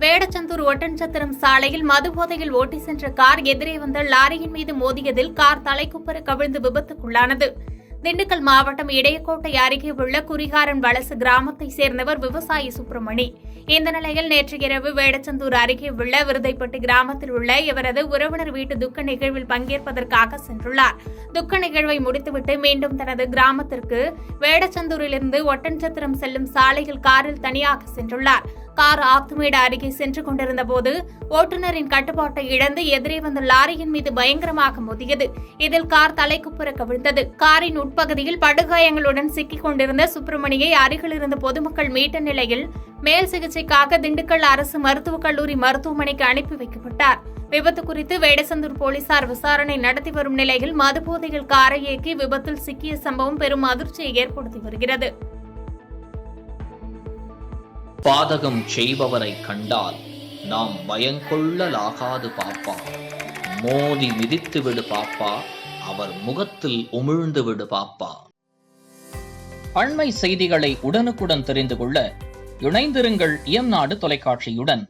வேடச்சந்தூர் ஒட்டன்சத்திரம் சாலையில் மதுபோதையில் ஓட்டி சென்ற கார் எதிரே வந்த லாரியின் மீது மோதியதில் கார் தலைக்குப்புற கவிழ்ந்து விபத்துக்குள்ளானது. திண்டுக்கல் மாவட்டம் இடையக்கோட்டை அருகே உள்ள குறிகாரன் வலசு கிராமத்தைச் சேர்ந்தவர் விவசாயி சுப்பிரமணி. இந்த நிலையில் நேற்று இரவு வேடச்சந்தூர் அருகே உள்ள விருதைப்பட்டி கிராமத்தில் உள்ள இவரது உறவினர் வீட்டு துக்க நிகழ்வில் பங்கேற்பதற்காக சென்றுள்ளார். துக்க நிகழ்வை முடித்துவிட்டு மீண்டும் தனது கிராமத்திற்கு வேடச்சந்தூரிலிருந்து ஒட்டன்சத்திரம் செல்லும் சாலையில் காரில் தனியாக சென்றுள்ளார். கார் ஆத்துமேடு அருகே சென்று கொண்டிருந்த போது ஓட்டுநரின் கட்டுப்பாட்டை இழந்து எதிரே வந்த லாரியின் மீது பயங்கரமாக மோதியது. இதில் கார் தலைக்குப்புற கவிழ்ந்தது. காரின் உட்பகுதியில் படுகாயங்களுடன் சிக்கிக் கொண்டிருந்த சுப்பிரமணியை அருகில் இருந்த பொதுமக்கள் மீட்ட நிலையில் மேல் சிகிச்சைக்காக திண்டுக்கல் அரசு மருத்துவக் கல்லூரி மருத்துவமனைக்கு அனுப்பி வைக்கப்பட்டார். விபத்து குறித்து வேடச்சந்தூர் போலீசார் விசாரணை நடத்தி வரும் நிலையில் மதுபோதையில் காரை இயக்கி விபத்தில் சிக்கிய சம்பவம் பெரும் அதிர்ச்சியை ஏற்படுத்தி வருகிறது. பாதகம் செய்பவரை கண்டால் நாம் பயங்கொள்ளலாகாது பாப்பா. மோதி மிதித்து விடு பாப்பா, அவர் முகத்தில் உமிழ்ந்து விடு பாப்பா. அண்மை செய்திகளை உடனுக்குடன் தெரிந்து கொள்ள இணைந்திருங்கள் இயம்நாடு தொலைக்காட்சியுடன்.